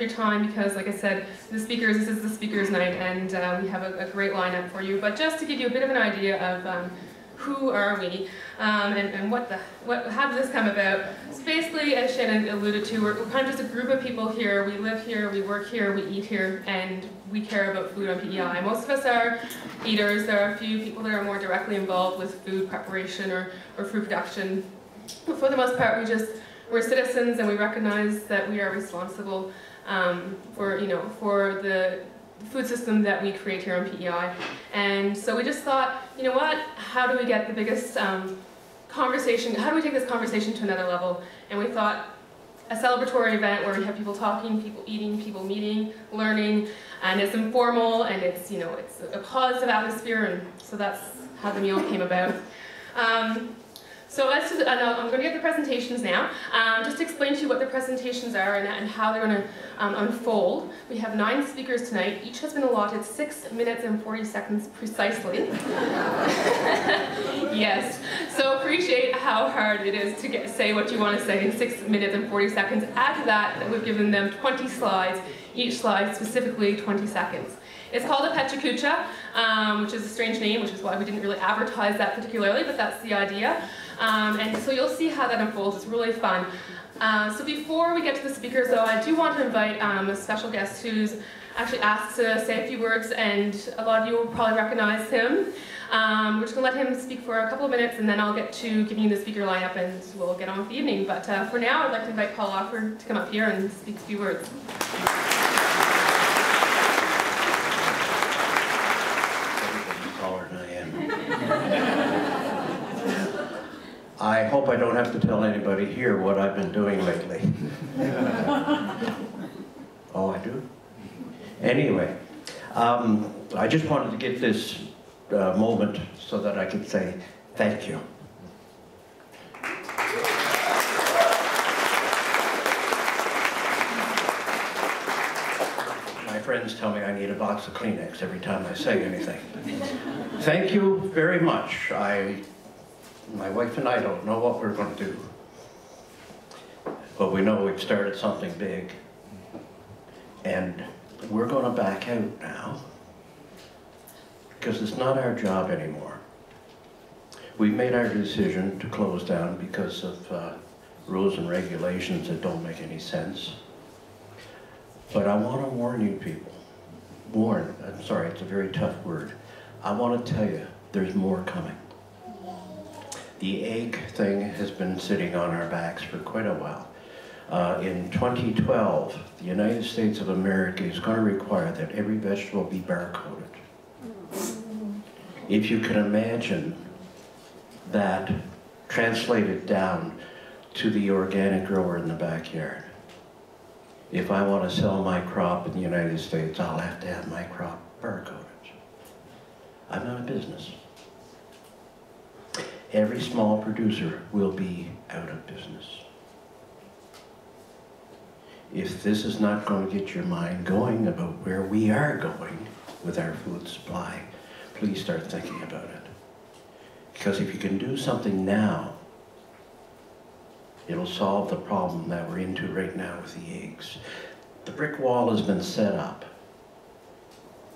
your time because, like I said, this is the speakers' night, and we have a great lineup for you. But just to give you a bit of an idea of who are we, and how did this come about? So basically, as Shannon alluded to, we're kind of just a group of people here. We live here, we work here, we eat here, and we care about food on PEI. Most of us are eaters. There are a few people that are more directly involved with food preparation or food production. But for the most part, we're citizens, and we recognize that we are responsible for the food system that we create here on PEI. And so we just thought, you know what, how do we get the biggest conversation, how do we take this conversation to another level? And we thought a celebratory event where we have people talking, people eating, people meeting, learning, and it's informal, and it's a positive atmosphere, and so that's how the meal came about. So I'm going to get the presentations now. Just to explain to you what the presentations are and how they're going to unfold. We have 9 speakers tonight. Each has been allotted 6 minutes and 40 seconds precisely. Yes, so appreciate how hard it is to say what you want to say in 6 minutes and 40 seconds. Add to that, we've given them 20 slides, each slide specifically 20 seconds. It's called a Pechakucha, which is a strange name, which is why we didn't really advertise that particularly, but that's the idea. And so you'll see how that unfolds. It's really fun. So before we get to the speakers, though, I do want to invite a special guest who's actually asked to say a few words, and a lot of you will probably recognize him. We're just going to let him speak for a couple of minutes, and then I'll get to giving you the speaker lineup, and we'll get on with the evening. But for now, I'd like to invite Paul Offer to come up here and speak a few words. I hope I don't have to tell anybody here what I've been doing lately. Oh, I do? Anyway, I just wanted to get this moment so that I could say thank you. My friends tell me I need a box of Kleenex every time I say anything. Thank you very much. My wife and I don't know what we're going to do, but we know we've started something big, and we're going to back out now because it's not our job anymore. We've made our decision to close down because of rules and regulations that don't make any sense. But I want to warn you people. Warn, I'm sorry, it's a very tough word. I want to tell you, there's more coming. The egg thing has been sitting on our backs for quite a while. In 2012, the United States of America is going to require that every vegetable be barcoded. If you can imagine that translated down to the organic grower in the backyard. If I want to sell my crop in the United States, I'll have to have my crop barcoded. I'm not a business. Every small producer will be out of business. If this is not going to get your mind going about where we are going with our food supply, please start thinking about it. Because if you can do something now, it'll solve the problem that we're into right now with the eggs. The brick wall has been set up.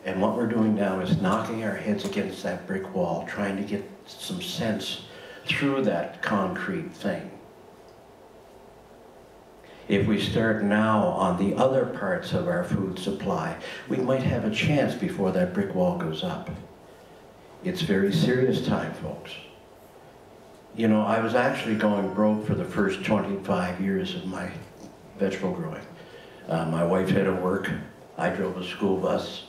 And what we're doing now is knocking our heads against that brick wall, trying to get some sense through that concrete thing. If we start now on the other parts of our food supply, we might have a chance before that brick wall goes up. It's very serious time, folks. You know, I was actually going broke for the first 25 years of my vegetable growing. My wife had to work. I drove a school bus.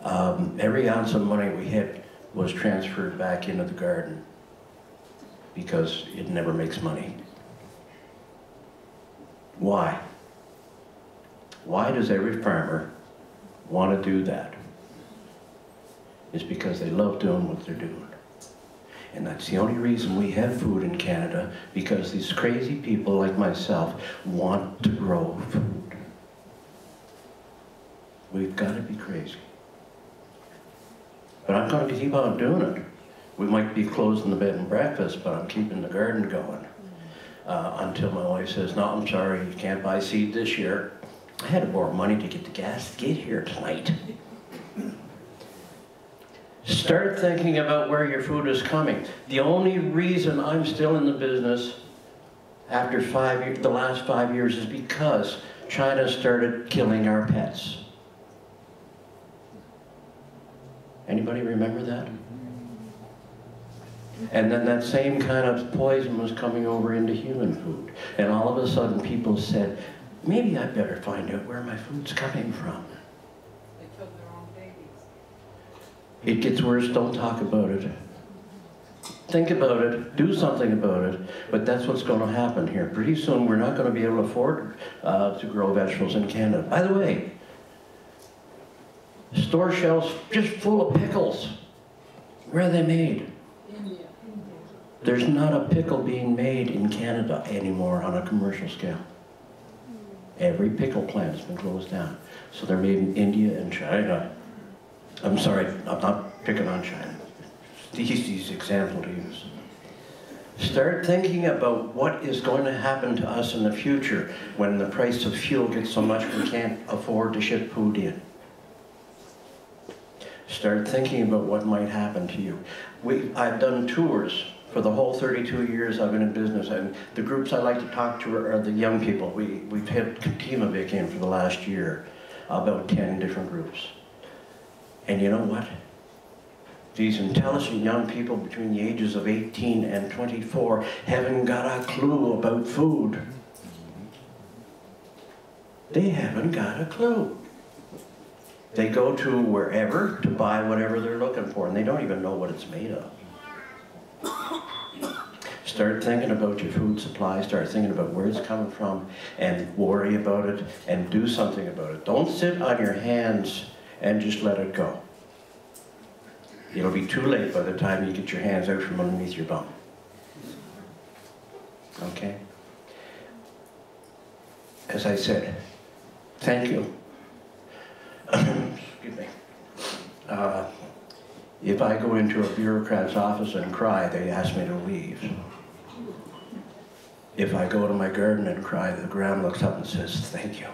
Every ounce of money we had was transferred back into the garden because it never makes money. Why? Why does every farmer want to do that? It's because they love doing what they're doing. And that's the only reason we have food in Canada, because these crazy people like myself want to grow food. We've got to be crazy. But I'm going to keep on doing it. We might be closing the bed and breakfast, but I'm keeping the garden going. Until my wife says, no, I'm sorry, you can't buy seed this year. I had to borrow money to get the gas to get here tonight. Start thinking about where your food is coming. The only reason I'm still in the business after the last 5 years is because China started killing our pets. Anybody remember that? And then that same kind of poison was coming over into human food. And all of a sudden people said, maybe I better find out where my food's coming from. They killed their own babies. It gets worse, don't talk about it. Think about it, do something about it, but that's what's going to happen here. Pretty soon we're not going to be able to afford to grow vegetables in Canada. By the way, store shelves just full of pickles. Where are they made? India. There's not a pickle being made in Canada anymore on a commercial scale. Every pickle plant's been closed down. So they're made in India and China. I'm sorry, I'm not picking on China. It's the easiest example to use. Start thinking about what is going to happen to us in the future when the price of fuel gets so much we can't afford to ship food in. Start thinking about what might happen to you. I've done tours for the whole 32 years I've been in business, and the groups I like to talk to are the young people. We've had Katima in for the last year, about 10 different groups. And you know what? These intelligent young people between the ages of 18 and 24 haven't got a clue about food. They haven't got a clue. They go to wherever to buy whatever they're looking for, and they don't even know what it's made of. Start thinking about your food supply, start thinking about where it's coming from, and worry about it, and do something about it. Don't sit on your hands and just let it go. It'll be too late by the time you get your hands out from underneath your bum. Okay? As I said, thank you. Excuse me. If I go into a bureaucrat's office and cry, they ask me to leave. If I go to my garden and cry, the ground looks up and says, thank you.